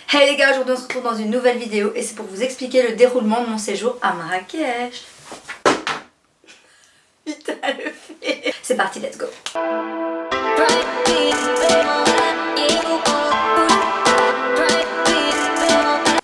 Hey les gars, aujourd'hui on se retrouve dans une nouvelle vidéo et c'est pour vous expliquer le déroulement de mon séjour à Marrakech. Putain le fait. C'est parti, let's go.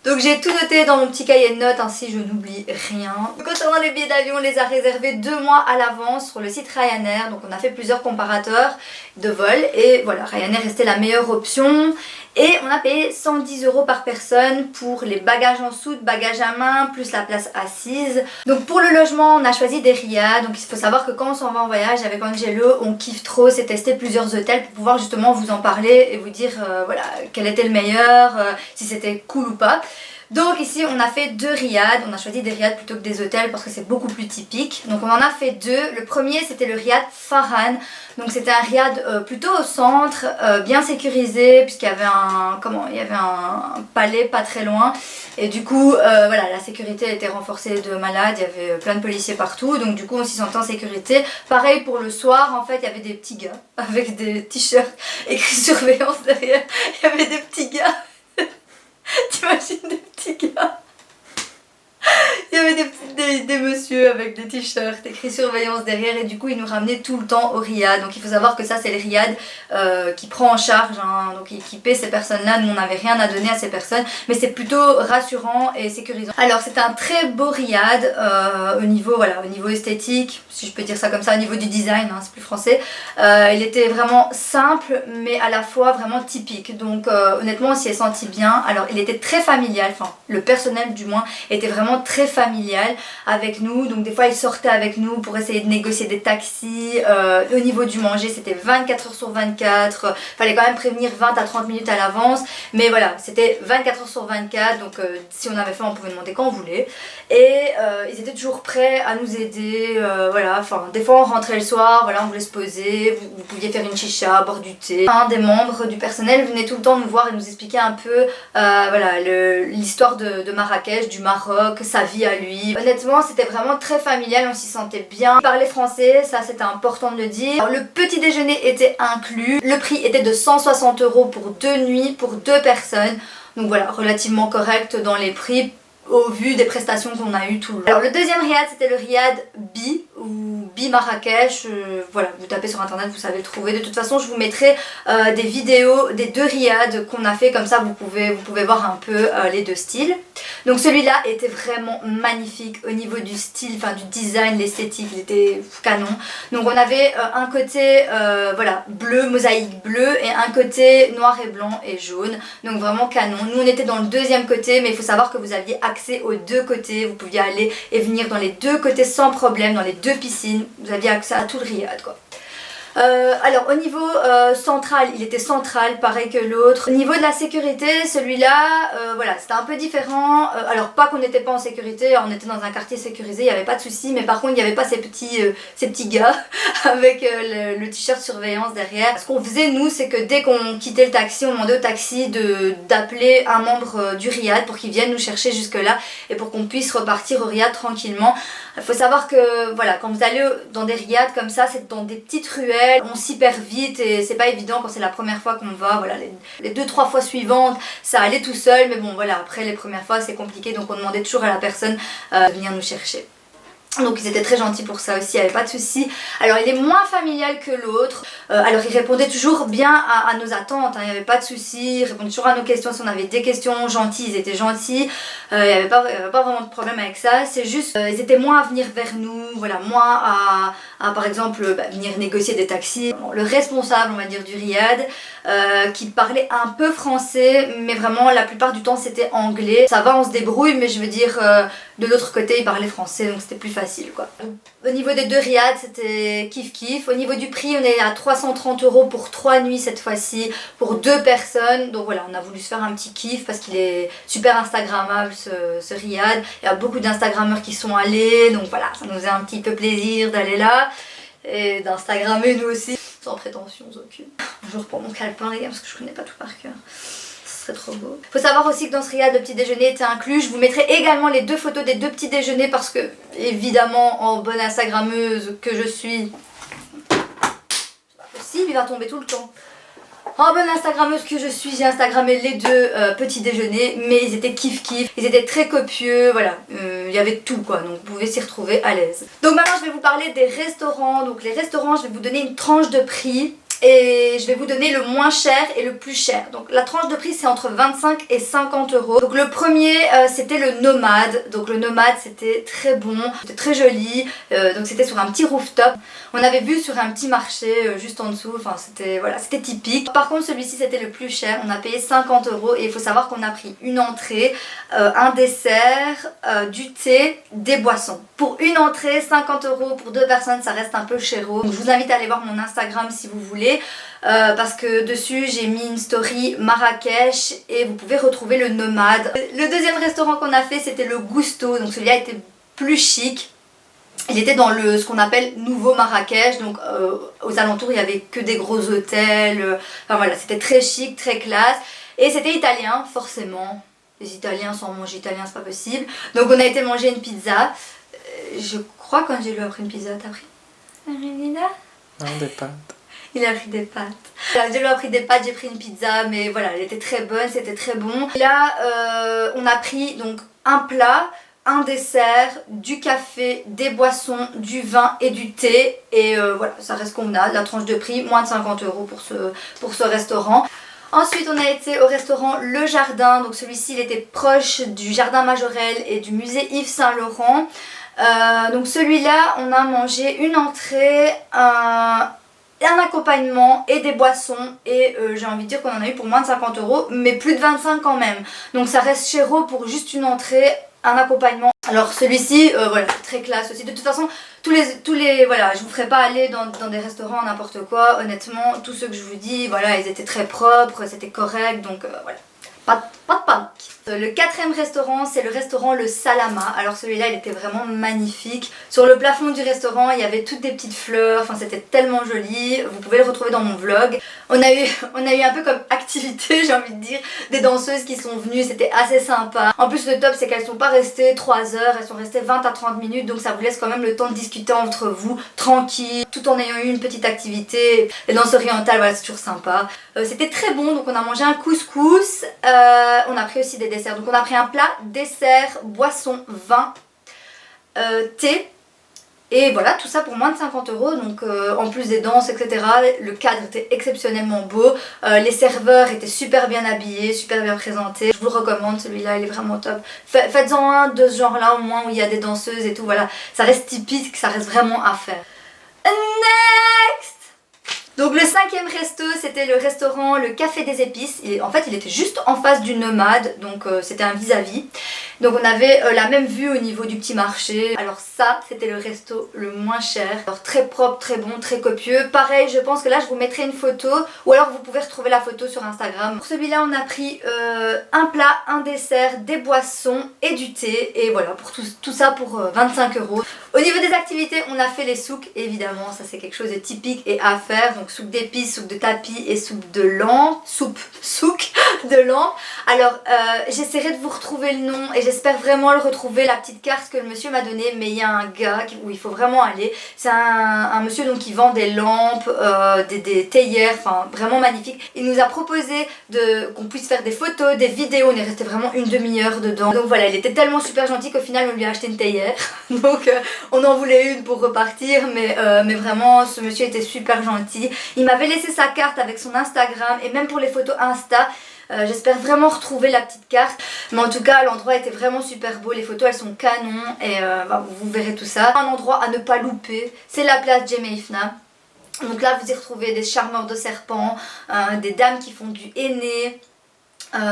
Donc j'ai tout noté dans mon petit cahier de notes, ainsi je n'oublie rien. Concernant les billets d'avion, on les a réservés 2 mois à l'avance sur le site Ryanair. Donc on a fait plusieurs comparateurs de vols et voilà, Ryanair restait la meilleure option. Et on a payé 110 € par personne pour les bagages en soute, bagages à main, plus la place assise. Donc pour le logement, on a choisi des riads. Donc il faut savoir que quand on s'en va en voyage avec Angelo, on kiffe trop, c'est tester plusieurs hôtels pour pouvoir justement vous en parler et vous dire voilà, quel était le meilleur, si c'était cool ou pas. Donc ici on a fait 2 riads, on a choisi des riads plutôt que des hôtels parce que c'est beaucoup plus typique. Donc on en a fait 2, le premier c'était le riad Farhan. Donc c'était un riad plutôt au centre, bien sécurisé puisqu'il y avait un palais pas très loin. Et du coup voilà, la sécurité était renforcée de malade, il y avait plein de policiers partout. Donc du coup on s'y sentait en sécurité. Pareil pour le soir, en fait il y avait des petits gars avec des t-shirts écrit surveillance derrière. Il y avait des petits gars. T'imagines des petits gars? Il y avait des messieurs avec des t-shirts écrit surveillance derrière et du coup ils nous ramenaient tout le temps au riad. Donc il faut savoir que ça c'est le riad qui prend en charge, hein, donc qui paie ces personnes là. Nous on n'avait rien à donner à ces personnes, mais c'est plutôt rassurant et sécurisant. Alors c'était un très beau riad au niveau esthétique, si je peux dire ça comme ça, au niveau du design, hein, c'est plus français. Il était vraiment simple mais à la fois vraiment typique. Donc honnêtement on s'y est senti bien. Alors il était très familial, enfin le personnel du moins était vraiment très familial avec nous, donc des fois ils sortaient avec nous pour essayer de négocier des taxis. Au niveau du manger c'était 24 h sur 24, fallait quand même prévenir 20 à 30 minutes à l'avance, mais voilà c'était 24 h sur 24, donc si on avait faim on pouvait demander quand on voulait et ils étaient toujours prêts à nous aider. Voilà, enfin des fois on rentrait le soir, voilà, on voulait se poser, vous pouviez faire une chicha, boire du thé. Un des membres du personnel venait tout le temps nous voir et nous expliquer un peu voilà, l'histoire de Marrakech, du Maroc, sa vie à lui. Honnêtement c'était vraiment très familial, on s'y sentait bien. Il parlait français, ça c'était important de le dire. Alors, le petit déjeuner était inclus, le prix était de 160 € pour 2 nuits pour 2 personnes. Donc voilà, relativement correct dans les prix au vu des prestations qu'on a eu tout le long. Alors le deuxième riad c'était le riad Bi ou Bi Marrakech, voilà, vous tapez sur internet vous savez le trouver. De toute façon je vous mettrai des vidéos des 2 riads qu'on a fait, comme ça vous pouvez voir un peu les 2 styles. Donc celui-là était vraiment magnifique au niveau du style, enfin du design, l'esthétique, il était canon. Donc on avait un côté voilà, bleu, mosaïque bleu, et un côté noir et blanc et jaune, donc vraiment canon. Nous on était dans le deuxième côté, mais il faut savoir que vous aviez accès aux 2 côtés, vous pouviez aller et venir dans les 2 côtés sans problème, dans les 2 piscines, vous aviez accès à tout le riad quoi. Alors au niveau central, il était central pareil que l'autre. Au niveau de la sécurité, celui-là voilà, c'était un peu différent. Alors pas qu'on n'était pas en sécurité, on était dans un quartier sécurisé, il n'y avait pas de souci, mais par contre il n'y avait pas ces petits gars avec le t-shirt surveillance derrière. Ce qu'on faisait nous, c'est que dès qu'on quittait le taxi, on demandait au taxi d'appeler un membre du riad pour qu'il vienne nous chercher jusque là et pour qu'on puisse repartir au riad tranquillement. Il faut savoir que voilà, quand vous allez dans des riads comme ça, c'est dans des petites ruelles, on s'y perd vite et c'est pas évident quand c'est la première fois qu'on va. Voilà, les 2-3 fois suivantes ça allait tout seul, mais bon voilà, après les premières fois c'est compliqué, donc on demandait toujours à la personne de venir nous chercher. Donc ils étaient très gentils pour ça aussi, il n'y avait pas de souci. Alors il est moins familial que l'autre, alors il répondait toujours bien à nos attentes, hein, il n'y avait pas de souci, il répondait toujours à nos questions si on avait des questions, gentils, ils étaient gentils, il n'y avait pas vraiment de problème avec ça. C'est juste, ils étaient moins à venir vers nous, voilà, moins à par exemple venir négocier des taxis. Bon, le responsable on va dire du riad, qui parlait un peu français, mais vraiment la plupart du temps c'était anglais. Ça va, on se débrouille, mais je veux dire de l'autre côté il parlait français, donc c'était plus facile quoi. Au niveau des 2 riads c'était kiff kiff. Au niveau du prix on est à 330 € pour 3 nuits cette fois-ci pour 2 personnes. Donc voilà, on a voulu se faire un petit kiff parce qu'il est super instagrammable ce riad. Il y a beaucoup d'instagrammeurs qui sont allés, donc voilà, ça nous faisait un petit peu plaisir d'aller là et d'instagrammer nous aussi, sans prétention aucune. Bonjour pour mon calepin les gars, parce que je connais pas tout par cœur. Ce serait trop beau. Faut savoir aussi que dans ce riad le petit déjeuner était inclus. Je vous mettrai également les 2 photos des 2 petits déjeuners parce que évidemment en bonne instagrammeuse que je suis, c'est pas possible, il va tomber tout le temps. En bonne Instagrammeuse que je suis, j'ai Instagrammé les deux petits déjeuners, mais ils étaient kiff kiff, ils étaient très copieux, voilà, il y avait tout quoi, donc vous pouvez s'y retrouver à l'aise. Donc maintenant je vais vous parler des restaurants, donc les restaurants je vais vous donner une tranche de prix. Et je vais vous donner le moins cher et le plus cher. Donc la tranche de prix c'est entre 25 et 50 euros. Donc le premier c'était le Nomade. Donc le Nomade c'était très bon, c'était très joli. Donc c'était sur un petit rooftop. On avait vu sur un petit marché juste en dessous. Enfin c'était voilà, c'était typique. Par contre celui-ci c'était le plus cher. On a payé 50 euros et il faut savoir qu'on a pris une entrée, un dessert, du thé, des boissons. Pour une entrée 50 euros pour deux personnes ça reste un peu chéro. Donc je vous invite à aller voir mon Instagram si vous voulez. Parce que dessus j'ai mis une story Marrakech et vous pouvez retrouver le Nomade. Le deuxième restaurant qu'on a fait c'était le Gusto, donc celui-là était plus chic. Il était dans ce qu'on appelle Nouveau Marrakech, donc aux alentours il n'y avait que des gros hôtels, enfin voilà, c'était très chic, très classe. Et c'était italien, forcément. Les Italiens sans manger italien c'est pas possible. Donc on a été manger une pizza. Je crois quand j'ai lui offert une pizza, t'as pris une pizza? Non, des pâtes. Il a pris des pâtes. Je lui ai pris des pâtes, j'ai pris une pizza, mais voilà, elle était très bonne, c'était très bon. Là, on a pris donc un plat, un dessert, du café, des boissons, du vin et du thé. Et voilà, ça reste convenable, la tranche de prix, moins de 50 euros pour ce restaurant. Ensuite on a été au restaurant Le Jardin, donc celui-ci il était proche du Jardin Majorelle et du musée Yves Saint Laurent. Donc celui-là on a mangé une entrée, un accompagnement et des boissons et j'ai envie de dire qu'on en a eu pour moins de 50 euros mais plus de 25 quand même. Donc ça reste chéro pour juste une entrée, un accompagnement. Alors celui-ci, voilà, très classe aussi. De toute façon, tous les voilà, je vous ferai pas aller dans des restaurants n'importe quoi. Honnêtement, tous ceux que je vous dis, voilà, ils étaient très propres, c'était correct, donc voilà. Pas de panique. Le quatrième restaurant c'est le restaurant Le Salama. Alors celui-là il était vraiment magnifique. Sur le plafond du restaurant il y avait toutes des petites fleurs, enfin c'était tellement joli. Vous pouvez le retrouver dans mon vlog. On a eu un peu comme activité j'ai envie de dire, des danseuses qui sont venues, c'était assez sympa. En plus le top c'est qu'elles sont pas restées 3 heures, elles sont restées 20 à 30 minutes, donc ça vous laisse quand même le temps de discuter entre vous, tranquille, tout en ayant eu une petite activité. Les danses orientales, voilà, c'est toujours sympa. C'était très bon, donc on a mangé un couscous, on a pris aussi des desserts. Donc on a pris un plat, dessert, boisson, vin, thé. Et voilà, tout ça pour moins de 50 euros. Donc en plus des danses, etc. Le cadre était exceptionnellement beau. Les serveurs étaient super bien habillés, super bien présentés. Je vous le recommande, celui-là, il est vraiment top. Faites-en un de ce genre-là, au moins, où il y a des danseuses et tout. Voilà, ça reste typique, ça reste vraiment à faire. Next! Donc le cinquième resto c'était le restaurant Le Café des Épices. Et en fait il était juste en face du Nomade, donc c'était un vis-à-vis. Donc on avait la même vue au niveau du petit marché. Alors ça c'était le resto le moins cher. Alors très propre, très bon, très copieux. Pareil je pense que là je vous mettrai une photo ou alors vous pouvez retrouver la photo sur Instagram. Pour celui-là on a pris un plat, un dessert, des boissons et du thé. Et voilà pour tout ça pour 25 euros. Au niveau des activités on a fait les souks évidemment, ça c'est quelque chose de typique et à faire. Donc soupe d'épices, soupe de tapis et soupe de lampe. Souk de lampe. Alors j'essaierai de vous retrouver le nom et j'espère vraiment le retrouver, la petite carte que le monsieur m'a donnée, mais il y a un gars où il faut vraiment aller. C'est un monsieur donc qui vend des lampes, des théières, enfin vraiment magnifique. Il nous a proposé qu'on puisse faire des photos, des vidéos, on est resté vraiment une demi-heure dedans. Donc voilà, il était tellement super gentil qu'au final on lui a acheté une théière. Donc on en voulait une pour repartir, mais vraiment ce monsieur était super gentil. Il m'avait laissé sa carte avec son Instagram et même pour les photos Insta. J'espère vraiment retrouver la petite carte, mais en tout cas l'endroit était vraiment super beau, les photos elles sont canon et vous verrez tout ça. Un endroit à ne pas louper, c'est la place Djemeifna. Donc là vous y retrouvez des charmeurs de serpents, des dames qui font du henné,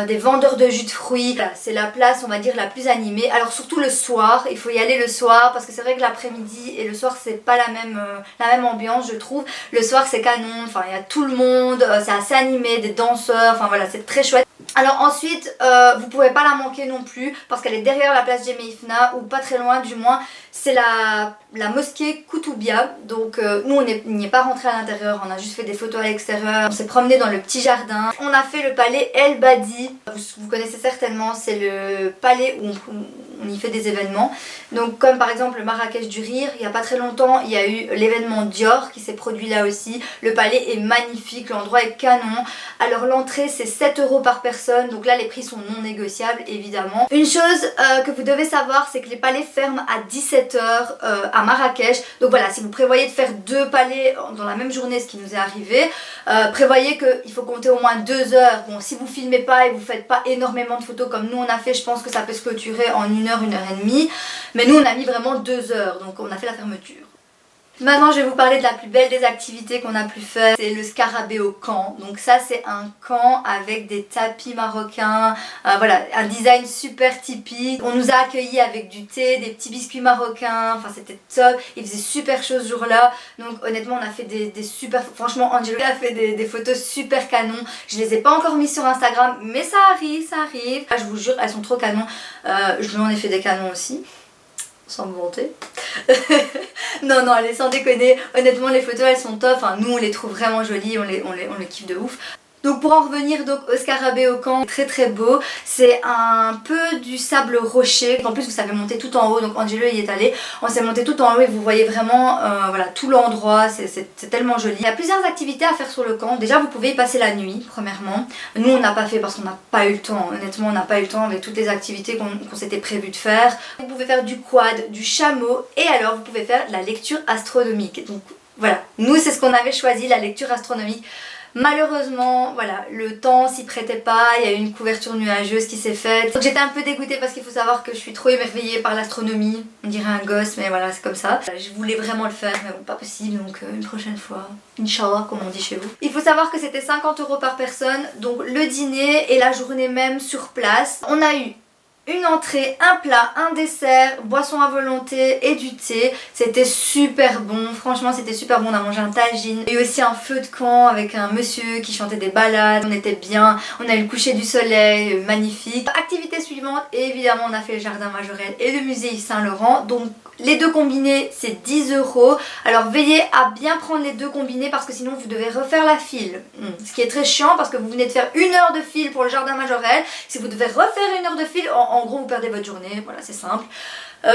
des vendeurs de jus de fruits. Voilà, c'est la place on va dire la plus animée. Alors surtout le soir, il faut y aller le soir parce que c'est vrai que l'après-midi et le soir c'est pas la même ambiance je trouve. Le soir c'est canon, enfin il y a tout le monde, c'est assez animé, des danseurs, enfin voilà c'est très chouette. Alors ensuite vous pouvez pas la manquer non plus parce qu'elle est derrière la place Djemeifna ou pas très loin du moins. c'est la mosquée Koutoubia. Donc nous on n'y est pas rentré à l'intérieur, on a juste fait des photos à l'extérieur. On s'est promené dans le petit jardin. On a fait le palais El Badi. Vous connaissez certainement, c'est le palais où on y fait des événements. Donc comme par exemple le Marrakech du Rire, il n'y a pas très longtemps il y a eu l'événement Dior qui s'est produit là aussi. Le palais est magnifique, l'endroit est canon. Alors l'entrée c'est 7 € par personne, donc là les prix sont non négociables évidemment. Une chose que vous devez savoir, c'est que les palais ferment à 17 h à Marrakech. Donc voilà, si vous prévoyez de faire 2 palais dans la même journée, ce qui nous est arrivé, prévoyez qu'il faut compter au moins 2 heures. Bon, si vous filmez pas et vous faites pas énormément de photos comme nous on a fait, je pense que ça peut se clôturer en 1 heure, 1 heure et demie. Mais nous on a mis vraiment 2 heures, donc on a fait la fermeture. Maintenant je vais vous parler de la plus belle des activités qu'on a pu faire, c'est le scarabée au camp. Donc ça c'est un camp avec des tapis marocains, voilà, un design super typique. On nous a accueillis avec du thé, des petits biscuits marocains, enfin c'était top. Il faisait super chaud ce jour-là, donc honnêtement on a fait des super... Franchement Angelo a fait des photos super canon. Je les ai pas encore mis sur Instagram, mais ça arrive, ça arrive. Ah, je vous jure, elles sont trop canon. Je lui en ai fait des canons aussi. Sans me vanter. Non, non, allez, sans déconner. Honnêtement, les photos, elles sont top. Enfin, nous, on les trouve vraiment jolies. On les kiffe de ouf. Donc pour en revenir donc au scarabée au camp, très très beau, c'est un peu du sable rocher, en plus vous savez monter tout en haut, donc Angelo y est allé, on s'est monté tout en haut et vous voyez vraiment voilà, tout l'endroit, c'est tellement joli. Il y a plusieurs activités à faire sur le camp, déjà vous pouvez y passer la nuit premièrement, nous on n'a pas fait parce qu'on n'a pas eu le temps, honnêtement on n'a pas eu le temps avec toutes les activités qu'on s'était prévu de faire. Vous pouvez faire du quad, du chameau et alors vous pouvez faire la lecture astronomique, donc voilà, nous c'est ce qu'on avait choisi, la lecture astronomique. Malheureusement, voilà, le temps s'y prêtait pas, il y a eu une couverture nuageuse qui s'est faite. Donc j'étais un peu dégoûtée parce qu'il faut savoir que je suis trop émerveillée par l'astronomie. On dirait un gosse, mais voilà, c'est comme ça. Je voulais vraiment le faire, mais bon, pas possible, donc une prochaine fois. Inch'Allah, comme on dit chez vous. Il faut savoir que c'était 50 € par personne, donc le dîner et la journée même sur place. On a eu une entrée, un plat, un dessert, boisson à volonté et du thé. C'était super bon, franchement c'était super bon, on a mangé un tagine. Il y a eu aussi un feu de camp avec un monsieur qui chantait des ballades, on était bien, on a eu le coucher du soleil, magnifique. Activité suivante, et évidemment on a fait le jardin Majorelle et le musée Yves Saint Laurent, donc les deux combinés c'est 10 €. Alors veillez à bien prendre les deux combinés parce que sinon vous devez refaire la file. Ce qui est très chiant parce que vous venez de faire 1 heure de file pour le jardin Majorelle. Si vous devez refaire 1 heure de file, en gros vous perdez votre journée, voilà c'est simple.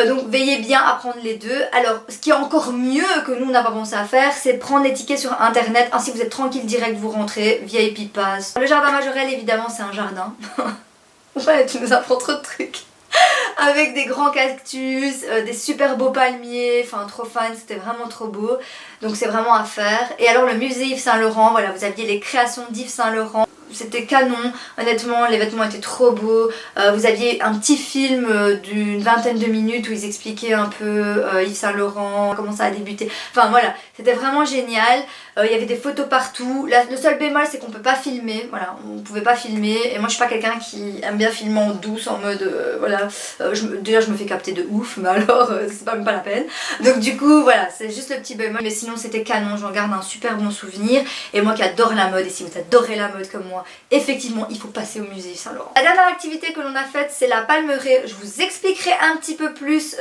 Donc veillez bien à prendre les deux. Alors ce qui est encore mieux que nous on n'a pas pensé à faire, c'est prendre les tickets sur internet, ainsi vous êtes tranquille direct, vous rentrez, VIP Pass. Le jardin Majorelle évidemment c'est un jardin. Ouais, tu nous apprends trop de trucs. Avec des grands cactus, des super beaux palmiers, enfin trop fan, c'était vraiment trop beau. Donc c'est vraiment à faire. Et alors le musée Yves Saint Laurent, voilà, vous aviez les créations d'Yves Saint Laurent. C'était canon, honnêtement les vêtements étaient trop beaux. Vous aviez un petit film d'une vingtaine de minutes où ils expliquaient un peu Yves Saint Laurent, comment ça a débuté. Enfin voilà, c'était vraiment génial. Il y avait des photos partout. Le seul bémol c'est qu'on peut pas filmer, voilà, on pouvait pas filmer. Et moi je suis pas quelqu'un qui aime bien filmer en douce, en mode voilà, déjà je me fais capter de ouf, mais alors c'est même pas la peine. Donc du coup voilà, c'est juste le petit bémol. Mais sinon c'était canon, j'en garde un super bon souvenir. Et moi qui adore la mode, et si vous adorez la mode comme moi, effectivement il faut passer au musée Saint-Laurent. La dernière activité que l'on a faite c'est la palmeraie. Je vous expliquerai un petit peu plus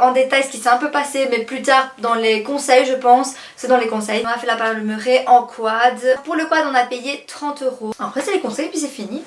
en détail ce qui s'est un peu passé, mais plus tard dans les conseils je pense. C'est dans les conseils. On a fait la palmeraie en quad. Pour le quad on a payé 30 €. Après c'est les conseils et puis c'est fini.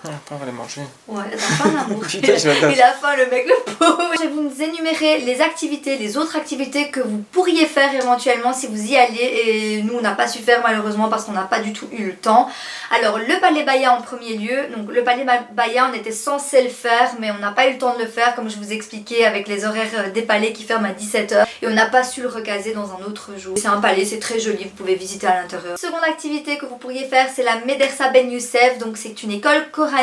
Après on va les manger. Ouais, il a faim l'amour. Putain, Il a faim le mec, le pauvre. Je vais vous énumérer les activités, les autres activités que vous pourriez faire éventuellement si vous y allez. Et nous on n'a pas su faire malheureusement parce qu'on n'a pas du tout eu le temps. Alors le palais Baya en premier lieu. Donc le palais Baya on était censé le faire mais on n'a pas eu le temps de le faire comme je vous expliquais avec les horaires des palais qui ferment à 17 h. Et on n'a pas su le recaser dans un autre jour. C'est un palais, c'est très joli, vous pouvez visiter à l'intérieur. Seconde activité que vous pourriez faire c'est la Médersa Ben Youssef. Donc c'est une école coranique.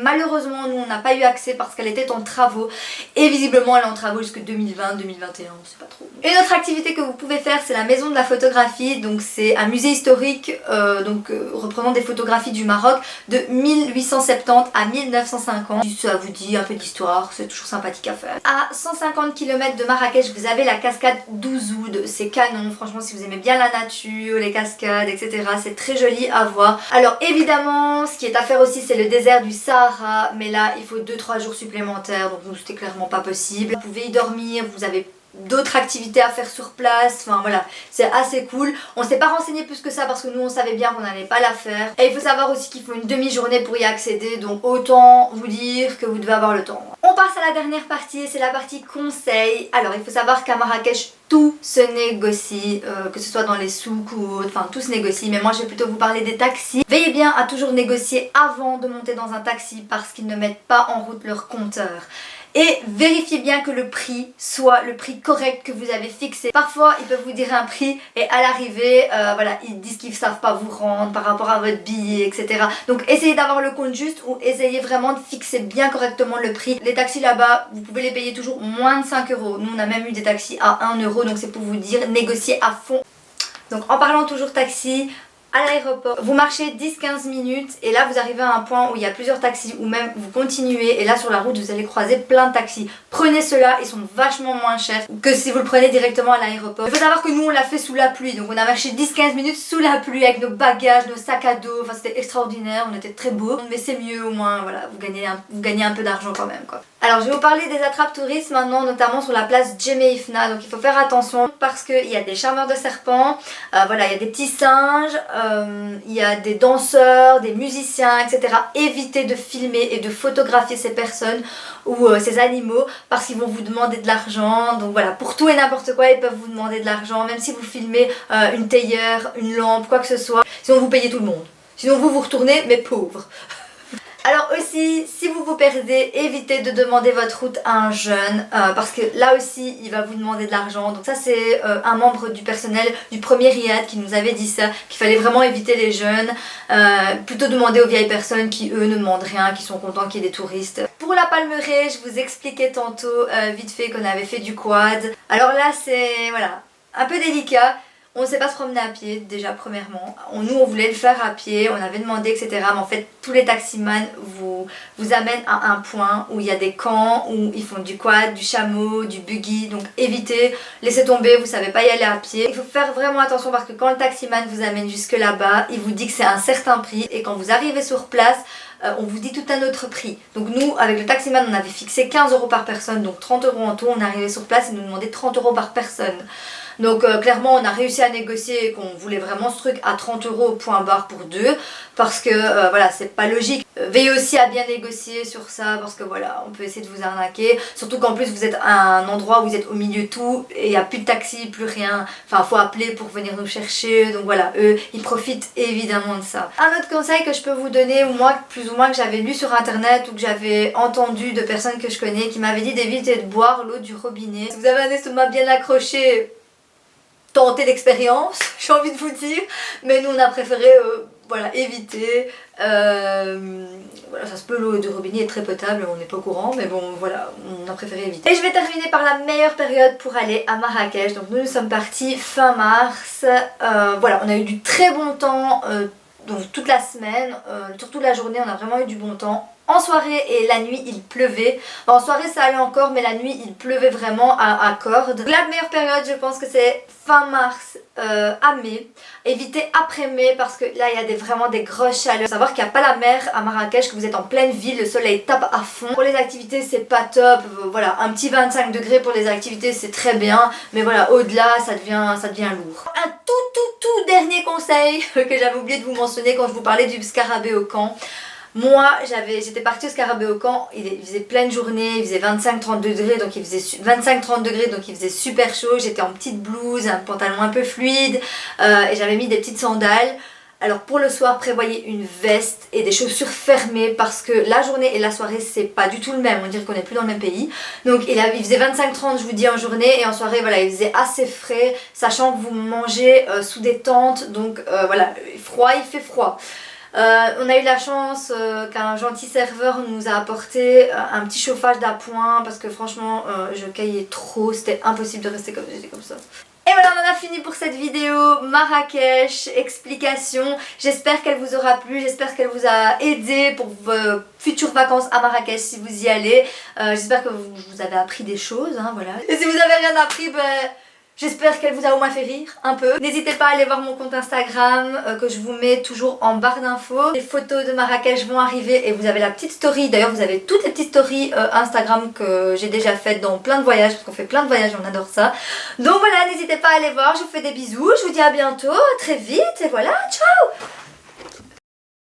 Malheureusement nous on n'a pas eu accès parce qu'elle était en travaux et visiblement elle est en travaux jusque 2020, 2021, on sait pas trop. Une autre activité que vous pouvez faire c'est la maison de la photographie, donc c'est un musée historique reprenant des photographies du Maroc de 1870 à 1950. Si ça vous dit un peu d'histoire, c'est toujours sympathique à faire. À 150 km de Marrakech vous avez la cascade d'Ouzoud, c'est canon, franchement si vous aimez bien la nature, les cascades etc, c'est très joli à voir. Alors évidemment ce qui est à faire aussi c'est le désert du Sahara, mais là il faut 2-3 jours supplémentaires donc nous c'était clairement pas possible. Vous pouvez y dormir, vous avez d'autres activités à faire sur place, enfin voilà, c'est assez cool. On s'est pas renseigné plus que ça parce que nous on savait bien qu'on n'allait pas la faire. Et il faut savoir aussi qu'il faut une demi-journée pour y accéder, donc autant vous dire que vous devez avoir le temps. On passe à la dernière partie, c'est la partie conseil. Alors il faut savoir qu'à Marrakech, tout se négocie, que ce soit dans les souks ou autre, enfin tout se négocie, mais moi je vais plutôt vous parler des taxis. Veillez bien à toujours négocier avant de monter dans un taxi parce qu'ils ne mettent pas en route leur compteur. Et vérifiez bien que le prix soit le prix correct que vous avez fixé. Parfois ils peuvent vous dire un prix et à l'arrivée voilà, ils disent qu'ils ne savent pas vous rendre par rapport à votre billet, etc. Donc essayez d'avoir le compte juste ou essayez vraiment de fixer bien correctement le prix. Les taxis là-bas, vous pouvez les payer toujours moins de 5 €. Nous on a même eu des taxis à 1 €, donc c'est pour vous dire négocier à fond. Donc en parlant toujours taxi, à l'aéroport, vous marchez 10-15 minutes et là vous arrivez à un point où il y a plusieurs taxis ou même vous continuez et là sur la route vous allez croiser plein de taxis. Prenez ceux-là, ils sont vachement moins chers que si vous le prenez directement à l'aéroport. Il faut savoir que nous on l'a fait sous la pluie, donc on a marché 10-15 minutes sous la pluie avec nos bagages, nos sacs à dos, enfin c'était extraordinaire, on était très beaux. Mais c'est mieux au moins, voilà, vous gagnez un peu d'argent quand même quoi. Alors je vais vous parler des attrapes touristes maintenant, notamment sur la place Djemeifna. Donc il faut faire attention parce qu'il y a des charmeurs de serpents, voilà, il y a des petits singes, il y a des danseurs, des musiciens, etc. Évitez de filmer et de photographier ces personnes ou ces animaux parce qu'ils vont vous demander de l'argent. Donc voilà, pour tout et n'importe quoi ils peuvent vous demander de l'argent, même si vous filmez une théière, une lampe, quoi que ce soit. Sinon vous payez tout le monde. Sinon vous retournez mais pauvre. Alors aussi, si vous vous perdez, évitez de demander votre route à un jeune parce que là aussi, il va vous demander de l'argent. Donc ça, c'est un membre du personnel du premier riad qui nous avait dit ça, qu'il fallait vraiment éviter les jeunes, plutôt demander aux vieilles personnes qui, eux, ne demandent rien, qui sont contents qu'il y ait des touristes. Pour la Palmeraie, je vous expliquais tantôt, vite fait, qu'on avait fait du quad. Alors là, c'est, voilà, un peu délicat. On ne sait pas se promener à pied déjà premièrement. Nous on voulait le faire à pied, on avait demandé etc. Mais en fait tous les taximans vous amènent à un point où il y a des camps, où ils font du quad, du chameau, du buggy. Donc évitez, laissez tomber, vous savez pas y aller à pied. Il faut faire vraiment attention parce que quand le taximan vous amène jusque là-bas, il vous dit que c'est un certain prix. Et quand vous arrivez sur place, on vous dit tout un autre prix. Donc nous avec le taximan on avait fixé 15 € par personne, donc 30 € en tout. On est arrivé sur place et nous demandait 30 € par personne. Donc clairement on a réussi à négocier qu'on voulait vraiment ce truc à 30 € point barre pour deux parce que voilà c'est pas logique. Veillez aussi à bien négocier sur ça parce que voilà on peut essayer de vous arnaquer, surtout qu'en plus vous êtes à un endroit où vous êtes au milieu de tout et il n'y a plus de taxi, plus rien, enfin faut appeler pour venir nous chercher, donc voilà eux ils profitent évidemment de ça. Un autre conseil que je peux vous donner, ou moi plus ou moins que j'avais lu sur internet ou que j'avais entendu de personnes que je connais qui m'avaient dit d'éviter de boire l'eau du robinet. Si vous avez un estomac bien accroché, tenter l'expérience, j'ai envie de vous dire, mais nous on a préféré voilà, éviter. Voilà, ça se peut, l'eau du robinet est très potable, on n'est pas au courant, mais bon voilà, on a préféré éviter. Et je vais terminer par la meilleure période pour aller à Marrakech. Donc nous sommes partis fin mars, voilà, on a eu du très bon temps, donc toute la semaine, surtout la journée on a vraiment eu du bon temps. En soirée et la nuit il pleuvait, enfin, en soirée ça allait encore mais la nuit il pleuvait vraiment à cordes. La meilleure période je pense que c'est fin mars à mai, évitez après mai parce que là il y a vraiment des grosses chaleurs. Faut savoir qu'il n'y a pas la mer à Marrakech, que vous êtes en pleine ville, le soleil tape à fond. Pour les activités c'est pas top, voilà un petit 25 degrés pour les activités c'est très bien, mais voilà au-delà ça devient lourd. Un tout dernier conseil que j'avais oublié de vous mentionner quand je vous parlais du scarabée au camp. Moi j'étais partie au scarabée au camp, il faisait pleine journée, il faisait 25-30 degrés donc il faisait 25-30 degrés donc il faisait super chaud, j'étais en petite blouse, un pantalon un peu fluide et j'avais mis des petites sandales. Alors pour le soir prévoyez une veste et des chaussures fermées parce que la journée et la soirée c'est pas du tout le même, on dirait qu'on n'est plus dans le même pays. Donc il faisait 25-30 je vous dis en journée et en soirée voilà il faisait assez frais sachant que vous mangez sous des tentes donc voilà froid, il fait froid. On a eu la chance qu'un gentil serveur nous a apporté un petit chauffage d'appoint parce que franchement je caillais trop, c'était impossible de rester comme ça. Et voilà, on en a fini pour cette vidéo Marrakech, explication. J'espère qu'elle vous aura plu, j'espère qu'elle vous a aidé pour vos futures vacances à Marrakech si vous y allez. J'espère que vous avez appris des choses, hein, voilà. Et si vous avez rien appris, ben J'espère qu'elle vous a au moins fait rire un peu. N'hésitez pas à aller voir mon compte Instagram que je vous mets toujours en barre d'infos. Les photos de Marrakech vont arriver et vous avez la petite story. D'ailleurs vous avez toutes les petites stories Instagram que j'ai déjà faites dans plein de voyages parce qu'on fait plein de voyages et on adore ça. Donc voilà, n'hésitez pas à aller voir. Je vous fais des bisous. Je vous dis à bientôt, à très vite et voilà, ciao.